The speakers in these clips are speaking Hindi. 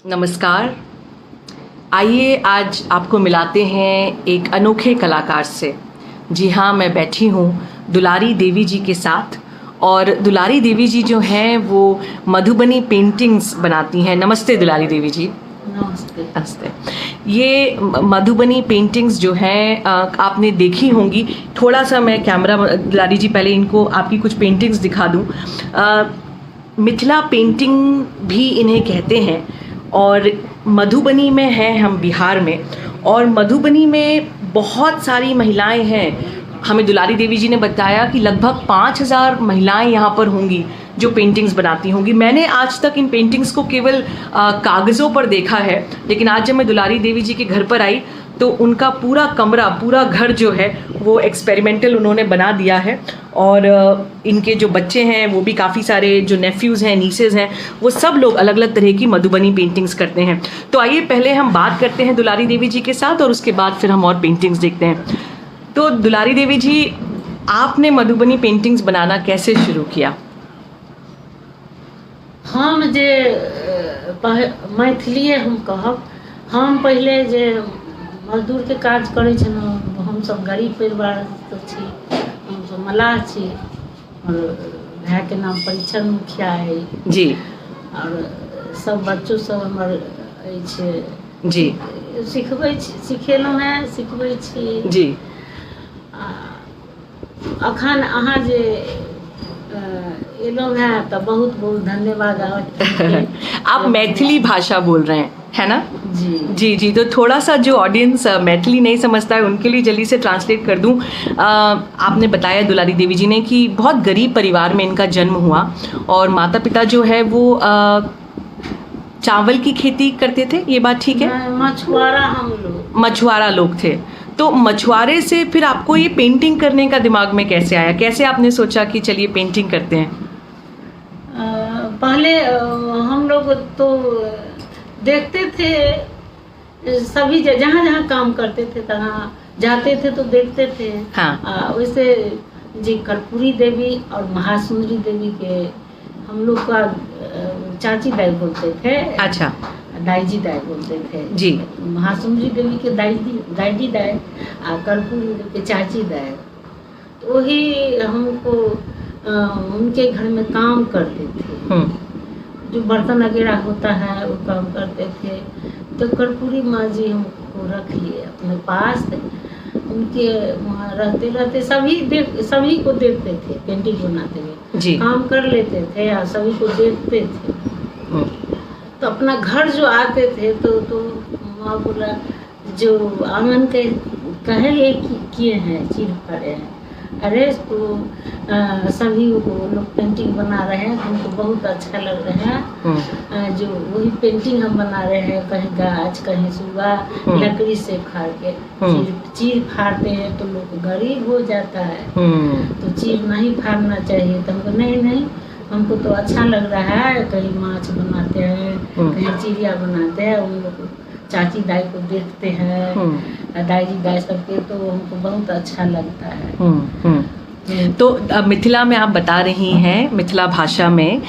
नमस्कार। आइए आज आपको मिलाते हैं एक अनोखे कलाकार से। जी हाँ, मैं बैठी हूँ दुलारी देवी जी के साथ और दुलारी देवी जी जो हैं वो मधुबनी पेंटिंग्स बनाती हैं। नमस्ते दुलारी देवी जी। नमस्ते। नमस्ते। ये मधुबनी पेंटिंग्स जो हैं आपने देखी होंगी। थोड़ा सा मैं कैमरा दुलारी जी पहले इनको आपकी कुछ पेंटिंग्स दिखा दूँ। मिथिला पेंटिंग भी इन्हें कहते हैं और मधुबनी में है, हम बिहार में, और मधुबनी में बहुत सारी महिलाएं हैं। हमें दुलारी देवी जी ने बताया कि लगभग 5000 महिलाएं यहाँ पर होंगी जो पेंटिंग्स बनाती होंगी। मैंने आज तक इन पेंटिंग्स को केवल कागज़ों पर देखा है, लेकिन आज जब मैं दुलारी देवी जी के घर पर आई तो उनका पूरा कमरा, पूरा घर जो है वो एक्सपेरिमेंटल उन्होंने बना दिया है। और इनके जो बच्चे हैं वो भी काफ़ी सारे, जो नेफ्यूज़ हैं, नीसेज़ हैं, वो सब लोग अलग अलग तरह की मधुबनी पेंटिंग्स करते हैं। तो आइए पहले हम बात करते हैं दुलारी देवी जी के साथ और उसके बाद फिर हम और पेंटिंग्स देखते हैं। तो दुलारी देवी जी, आपने मधुबनी पेंटिंग्स बनाना कैसे शुरू किया? हम जे मैथिलीए हम कहब। हम पहले जे मजदूर के काज करै छलहुँ, हमसब गरीब परिवार से छी, हमसब मलाह छी और भाई के नाम परीक्षण मुखिया है जी। और सब बच्चों सब हमर अछि जी। सिखबै छी, सिखेलहुँ हैं, सिखबै छी जी। अखन अहाँ जे एलहुँ हैं तो बहुत बहुत धन्यवाद। आप मैथिली भाषा बोल रहे हैं, है ना? जी जी जी। तो थोड़ा सा जो ऑडियंस मैथिली नहीं समझता है उनके लिए जल्दी से ट्रांसलेट कर दूं। आपने बताया दुलारी देवी जी ने कि बहुत गरीब परिवार में इनका जन्म हुआ और माता पिता जो है वो चावल की खेती करते थे, ये बात ठीक है? मछुआरा, हम लोग मछुआरा लोग थे। तो मछुआरे से फिर आपको ये पेंटिंग करने का दिमाग में कैसे आया? कैसे आपने सोचा कि चलिए पेंटिंग करते हैं? पहले हम लोग तो देखते थे, सभी जहाँ जहाँ काम करते थे तहाँ जाते थे तो देखते थे। हाँ। वैसे जी कर्पूरी देवी और महासुंदरी देवी के हम लोग का चाची दाई बोलते थे। अच्छा। दाईजी दाई बोलते थे जी। महासुंदरी देवी के दाईजी दाई और कर्पूरी देवी के चाची दाई, तो वही हमको उनके घर में काम करते थे। जो बर्तन वगैरह होता है वो काम करते थे। तो कर्पूरी माँ जी हमको रख लिए अपने पास। उनके वहाँ रहते रहते सभी को देखते थे पेंटिंग बनाते हुए, काम कर लेते थे और सभी को देखते थे। तो अपना घर जो आते थे तो माँ बोला, जो आंगन के कहे किए हैं, चीर फाड़े हैं, अरे तो सभी लोग पेंटिंग बना रहे हैं, हमको बहुत अच्छा लग रहा है। जो वही पेंटिंग हम बना रहे हैं, कहीं गाछ, कहीं सुगा, लकड़ी से फाड़ के चीर फाड़ते हैं तो लोग गरीब हो जाता है। तो चीर नहीं फाड़ना चाहिए। तो हमको नहीं, हमको तो अच्छा लग रहा है, कहीं माछ बनाते हैं, कहीं चिड़िया बनाते हैं, उन लोग चाची दाई को देखते हैं, दाईजी दाई सबके, तो हमको बहुत अच्छा लगता है। तो मिथिला में आप बता रही हैं, मिथिला भाषा में,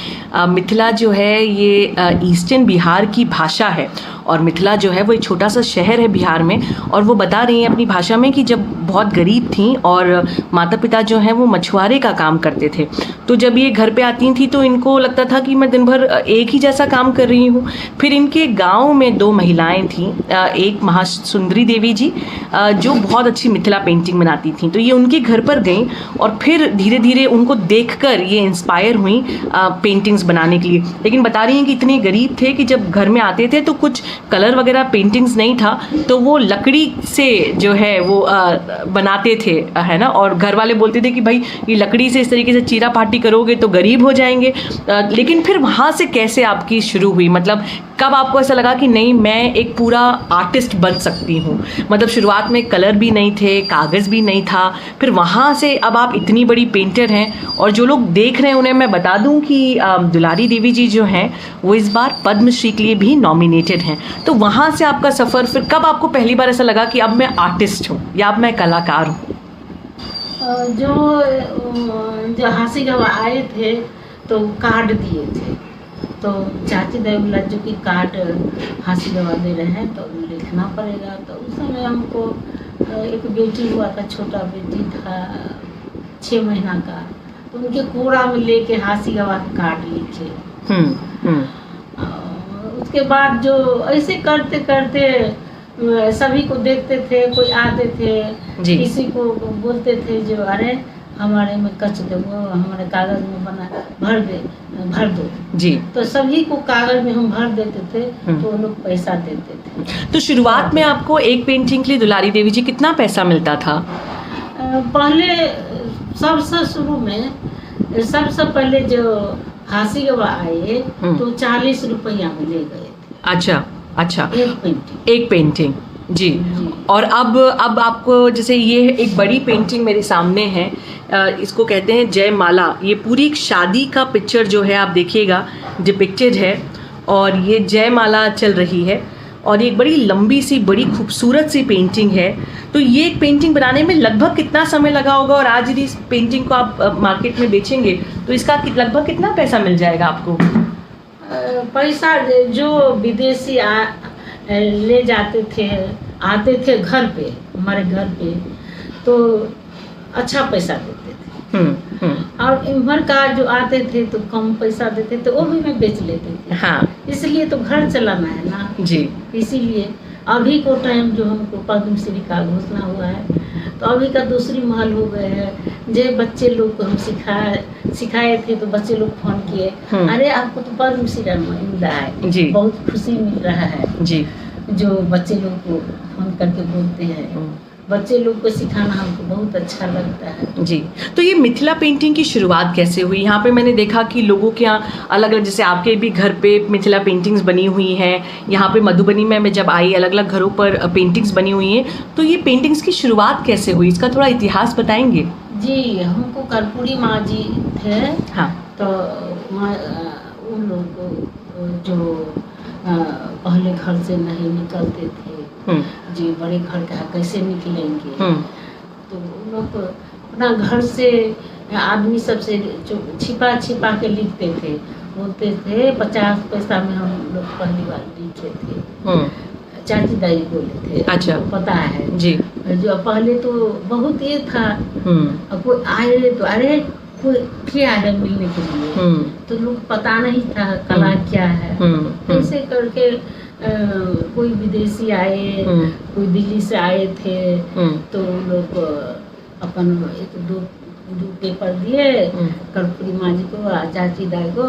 मिथिला जो है ये ईस्टर्न बिहार की भाषा है और मिथिला जो है वो एक छोटा सा शहर है बिहार में। और वो बता रही हैं अपनी भाषा में कि जब बहुत गरीब थी और माता पिता जो हैं वो मछुआरे का काम करते थे, तो जब ये घर पे आती थी तो इनको लगता था कि मैं दिन भर एक ही जैसा काम कर रही हूँ। फिर इनके गांव में 2 महिलाएं थीं, एक महासुंदरी देवी जी जो बहुत अच्छी मिथिला पेंटिंग बनाती थीं, तो ये उनके घर पर गईं और फिर धीरे धीरे उनको देखकर ये इंस्पायर हुई पेंटिंग्स बनाने के लिए। लेकिन बता रही हैं कि इतने गरीब थे कि जब घर में आते थे तो कुछ कलर वगैरह पेंटिंग्स नहीं था, तो वो लकड़ी से जो है वो बनाते थे, है ना। और घर वाले बोलते थे कि भाई ये लकड़ी से इस तरीके से चीरा पाटी करोगे तो गरीब हो जाएंगे। लेकिन फिर वहाँ से कैसे आपकी शुरू हुई? मतलब कब आपको ऐसा लगा कि नहीं, मैं एक पूरा आर्टिस्ट बन सकती हूँ? मतलब शुरुआत में कलर भी नहीं थे, कागज़ भी नहीं था, फिर वहाँ से अब आप इतनी बड़ी पेंटर हैं। और जो लोग देख रहे हैं उन्हें मैं बता दूं कि दुलारी देवी जी जो हैं वो इस बार पद्मश्री के लिए भी नॉमिनेटेड हैं। तो वहाँ से आपका सफ़र, फिर कब आपको पहली बार ऐसा लगा कि अब मैं आर्टिस्ट हूँ या अब मैं कलाकार हूँ? जो हासिल आए थे तो कार्ड दिए थे, तो चाची दाई बोला जो कि कार्ड हासिल गवा दे रहे हैं तो लिखना पड़ेगा। तो उस समय हमको एक बेटी हुआ था, छोटा बेटी था 6 महीना का, तो उनके कोरा में लेके हासी गवा के कार्ड लिखे। उसके बाद जो ऐसे करते करते सभी को देखते थे, कोई आते थे, किसी को बोलते थे जो अरे हमारे में कच दो, हमारे कागज में बना भर दो जी। तो सभी को कागज में हम भर देते थे, तो वो लोग पैसा देते थे। तो शुरुआत में आपको एक पेंटिंग के लिए दुलारी देवी जी कितना पैसा मिलता था? पहले सबसे शुरू में सबसे पहले जो हासी गवा आए तो 40 रुपया में ले गए थे। अच्छा एक पेंटिंग जी। और अब आपको जैसे ये एक बड़ी पेंटिंग मेरे सामने है, इसको कहते हैं जयमाला। ये पूरी एक शादी का पिक्चर जो है आप देखिएगा डिपिक्टेड है, और ये जयमाला चल रही है, और ये एक बड़ी लंबी सी बड़ी खूबसूरत सी पेंटिंग है। तो ये एक पेंटिंग बनाने में लगभग कितना समय लगा होगा, और आज यदि इस पेंटिंग को आप मार्केट में बेचेंगे तो इसका लगभग कितना पैसा मिल जाएगा आपको? पैसा जो विदेशी ले जाते थे, आते थे घर पे, हमारे घर पे, तो अच्छा पैसा देते थे। और इम्हर का जो आते थे तो कम पैसा देते थे, वो भी मैं बेच लेते थे। हाँ, इसलिए तो घर चलाना है ना जी। इसीलिए अभी को टाइम जो हमको पद्मश्री का घोषणा हुआ है, तो अभी का दूसरी महल हो गए हैं। जो बच्चे लोग को हम सिखाए थे, तो बच्चे लोग फोन किए, अरे आपको तो पद्मश्री मिल रहा है जी, बहुत खुशी मिल रहा है जी। जो बच्चे लोग को फोन करके बोलते हैं, बच्चे लोग को सिखाना हमको बहुत अच्छा लगता है जी। तो ये मिथिला पेंटिंग की शुरुआत कैसे हुई? यहाँ पे मैंने देखा कि लोगों के यहाँ अलग अलग, जैसे आपके भी घर पे मिथिला पेंटिंग्स बनी हुई हैं, यहाँ पे मधुबनी में मैं जब आई अलग अलग घरों पर पेंटिंग्स बनी हुई हैं। तो ये पेंटिंग्स की शुरुआत कैसे हुई, इसका थोड़ा इतिहास बताएंगे जी? हमको कर्पूरी माँ जी थे। हाँ, तो उन लोगों को जो पहले घर से नहीं निकलते थे जी, बड़े घर का कैसे निकलेंगे, तो उन लोग अपना घर से आदमी सबसे छिपा छिपा के लिखते थे, बोलते थे 50 पैसा में हम लोग पहली बार लिखे थे। चाची दाई बोले थे। अच्छा, तो पता है जी। जो पहले तो बहुत ये था, कोई आए तो अरे कोई क्या है मिलने के लिए, तो लोग पता नहीं था कला क्या है। ऐसे करके कोई विदेशी आए, कोई दिल्ली से आए थे, तो लोग अपन 1-2 पेपर दिए कर्पूरी माँ जी को, चाची दाई को,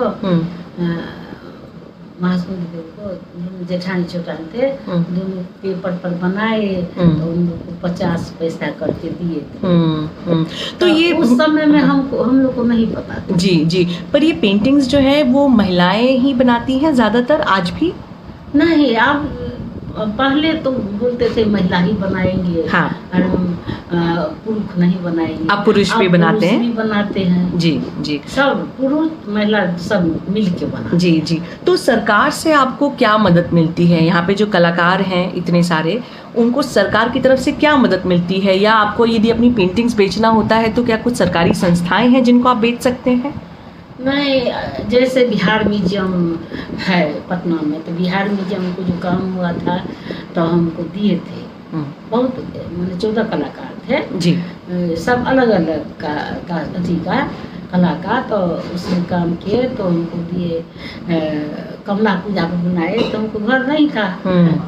महासमुद देव को, जेठानी छोटानी थे, दोनों पेपर पर बनाए, तो उन लोग को 50 पैसा करके दिए थे। तो ये उस समय में हम लोग को नहीं पता था जी। पर ये पेंटिंग्स जो है वो महिलाएं ही बनाती हैं ज़्यादातर, आज भी? नहीं, अब पहले तो बोलते थे महिला ही बनाएंगे। हाँ, पुरुष नहीं बनाएंगे। अब पुरुष भी बनाते हैं? भी बनाते हैं जी। सब पुरुष महिला सब मिल के बनाते जी। तो सरकार से आपको क्या मदद मिलती है? यहाँ पे जो कलाकार हैं इतने सारे, उनको सरकार की तरफ से क्या मदद मिलती है? या आपको यदि अपनी पेंटिंग्स बेचना होता है तो क्या कुछ सरकारी संस्थाएं हैं जिनको आप बेच सकते हैं? नहीं, जैसे बिहार म्यूजियम है पटना में, तो बिहार म्यूजियम को जो काम हुआ था तो हमको दिए थे। बहुत मैंने 14 कलाकार थे जी, सब अलग अलग का कला का, तो उसमें काम किए, तो हमको दिए। कमला पूजा को बनाए, तो हमको घर नहीं था,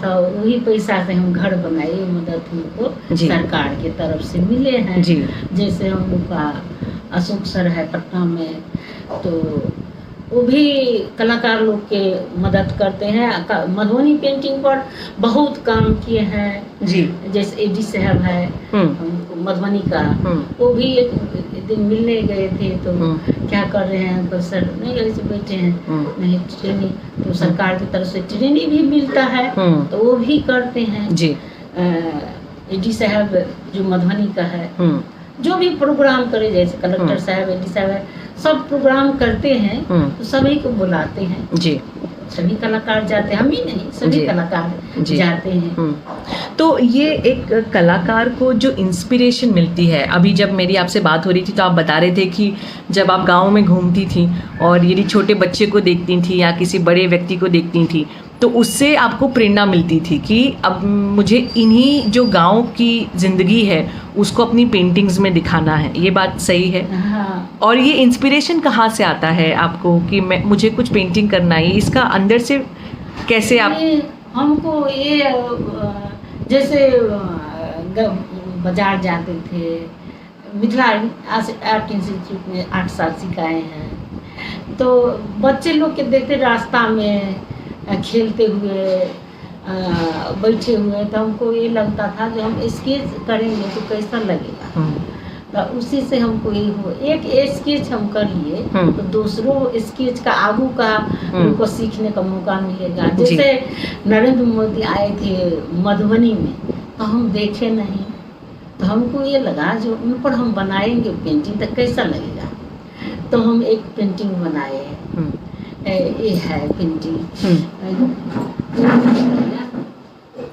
तो वही पैसा से हम घर बनाए। मदद हमको सरकार की तरफ से मिले हैं जी। जैसे हम लोग का अशोक सर है पटना में, तो वो भी कलाकार लोग के मदद करते हैं। मधुबनी पेंटिंग पर बहुत काम किए हैं जी। जैसे एडी साहब है मधुबनी का, वो भी एक दिन मिलने गए थे, तो क्या कर रहे हैं, तो सर नहीं ऐसे बैठे हैं, नहीं ट्रेनिंग, तो सरकार की तरफ से ट्रेनिंग भी मिलता है, तो वो भी करते हैं जी। एडी साहब जो मधुबनी का है, जो भी प्रोग्राम करे, जैसे कलेक्टर साहब, एडी साहब है, सब प्रोग्राम करते हैं, तो सभी को बुलाते हैं जी। सभी कलाकार जाते हैं, हम ही नहीं, सभी कलाकार जाते हैं। तो ये एक कलाकार को जो इंस्पिरेशन मिलती है, अभी जब मेरी आपसे बात हो रही थी तो आप बता रहे थे कि जब आप गांव में घूमती थी और यदि छोटे बच्चे को देखती थी या किसी बड़े व्यक्ति को देखती थी तो उससे आपको प्रेरणा मिलती थी कि अब मुझे इन्हीं जो गांव की ज़िंदगी है उसको अपनी पेंटिंग्स में दिखाना है। ये बात सही है? हाँ। और ये इंस्पिरेशन कहाँ से आता है आपको कि मुझे कुछ पेंटिंग करना है? इसका अंदर से कैसे आप? हमको ये जैसे बाजार जाते थे, मिथिला आर्ट इंस्टीट्यूट में 8 साल सिखाए हैं, तो बच्चे लोग के देखते रास्ता में खेलते हुए बैठे हुए, तो हमको ये लगता था कि हम स्केच करेंगे तो कैसा लगेगा। तो उसी से हमको ये हो एक स्केच हम कर लिए तो दूसरों स्केच का आगू का उनको सीखने का मौका मिलेगा। जैसे नरेंद्र मोदी आए थे मधुबनी में तो हम देखे नहीं, तो हमको ये लगा जो उन पर हम बनाएंगे पेंटिंग तो कैसा लगेगा, तो हम एक पेंटिंग बनाए। ये है पेंटिंग,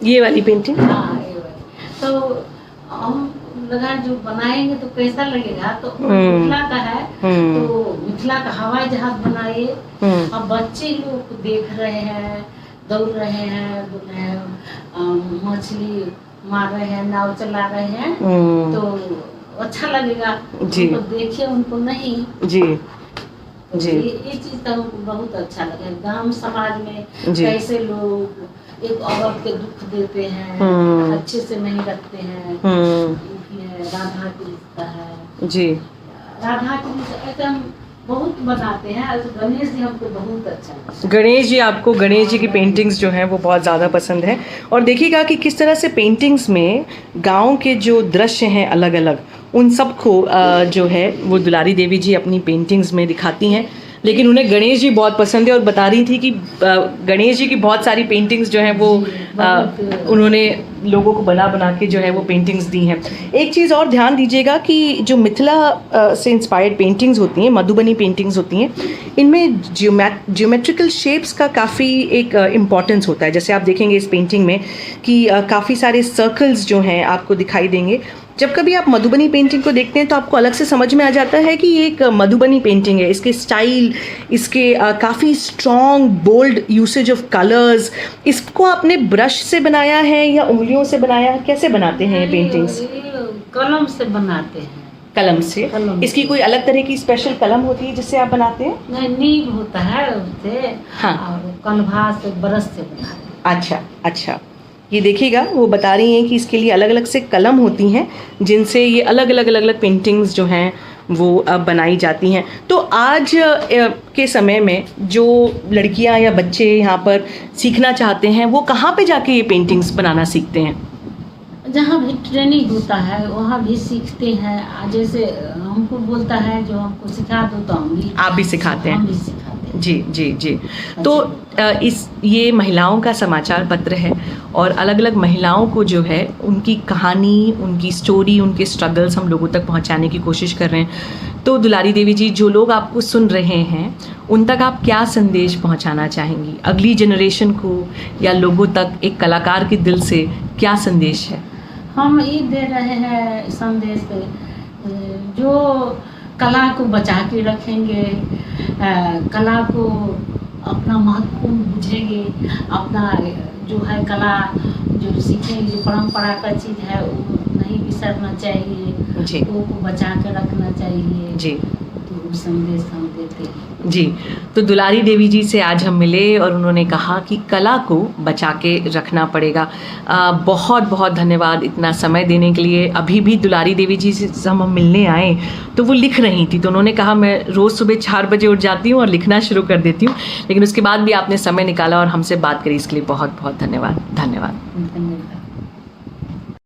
ये वाली पेंटिंग। हाँ, ये वाली। तो हम लगा जो बनाएंगे तो कैसा लगेगा, तो मिथिला का है तो मिथिला का हवाई जहाज बनाए। अब बच्चे लोग देख रहे हैं, दौड़ रहे हैं, मछली मार रहे हैं, नाव चला रहे हैं, तो अच्छा लगेगा जी। उनको देखिए, उनको नहीं जी तो जी। ये चीज तो हमको बहुत अच्छा लगे। गांव समाज में कैसे लोग एक औरत के दुख देते हैं, अच्छे से नहीं रखते हैं। राधा कृष्ण का है जी, राधा कृष्ण ऐसे हम बहुत बनाते हैं। गणेश जी हमको बहुत अच्छा लगता है। गणेश जी, आपको गणेश जी की पेंटिंग्स जो हैं वो बहुत ज़्यादा पसंद है। और देखिएगा कि किस तरह से पेंटिंग्स में गांव के जो दृश्य हैं अलग अलग, उन सबको जो है वो दुलारी देवी जी अपनी पेंटिंग्स में दिखाती हैं। लेकिन उन्हें गणेश जी बहुत पसंद है और बता रही थी कि गणेश जी की बहुत सारी पेंटिंग्स जो हैं वो उन्होंने लोगों को बना बना के जो है वो पेंटिंग्स दी हैं। एक चीज़ और ध्यान दीजिएगा कि जो मिथिला से इंस्पायर्ड पेंटिंग्स होती हैं, मधुबनी पेंटिंग्स होती हैं, इनमें ज्योमेट्रिकल शेप्स का काफ़ी एक इम्पॉर्टेंस होता है। जैसे आप देखेंगे इस पेंटिंग में कि काफ़ी सारे सर्कल्स जो हैं आपको दिखाई देंगे। जब कभी आप मधुबनी पेंटिंग को देखते हैं तो आपको अलग से समझ में आ जाता है कि ये एक मधुबनी पेंटिंग है। इसके स्टाइल, इसके काफ़ी strong bold usage of colours. इसको आपने ब्रश से बनाया है या उंगलियों से बनाया है? कैसे बनाते हैं ये पेंटिंग्स? कलम से बनाते हैं। कलम से? इसकी कोई अलग तरह की स्पेशल कलम होती है जिससे आप बनाते हैं? नहीं, नीब होता है उससे। हाँ। और कलभास से, ब्रश से बनाते हैं। अच्छा अच्छा, ये देखिएगा वो बता रही हैं कि इसके लिए अलग अलग से कलम होती हैं जिनसे ये अलग अलग पेंटिंग्स जो हैं वो बनाई जाती हैं। तो आज के समय में जो लड़कियां या बच्चे यहाँ पर सीखना चाहते हैं वो कहाँ पे जाके ये पेंटिंग्स बनाना सीखते हैं? जहाँ भी ट्रेनिंग होता है वहाँ भी सीखते हैं। जैसे हमको बोलता है जो हमको सिखा दो तो आप भी सिखाते हैं? हम भी सिखाते हैं जी जी जी। तो ये महिलाओं का समाचार पत्र है और अलग अलग महिलाओं को जो है उनकी कहानी, उनकी स्टोरी, उनके स्ट्रगल्स हम लोगों तक पहुंचाने की कोशिश कर रहे हैं। तो दुलारी देवी जी, जो लोग आपको सुन रहे हैं उन तक आप क्या संदेश पहुंचाना चाहेंगी? अगली जनरेशन को या लोगों तक एक कलाकार के दिल से क्या संदेश है? हम ये दे रहे हैं संदेश, जो कला को बचा के रखेंगे, कला को अपना महत्वपूर्ण बुझेंगे, अपना जो है कला जो सीखेंगे, जो परंपरा का चीज़ है वो नहीं बिसरना चाहिए जी, वो को बचा के रखना चाहिए जी। तो संदेश हम देते हैं जी। तो दुलारी देवी जी से आज हम मिले और उन्होंने कहा कि कला को बचा के रखना पड़ेगा। बहुत बहुत धन्यवाद इतना समय देने के लिए। अभी भी दुलारी देवी जी से हम मिलने आए तो वो लिख रही थी, तो उन्होंने कहा मैं रोज़ सुबह 4 बजे उठ जाती हूँ और लिखना शुरू कर देती हूँ, लेकिन उसके बाद भी आपने समय निकाला और हमसे बात करी, इसके लिए बहुत बहुत धन्यवाद। धन्यवाद।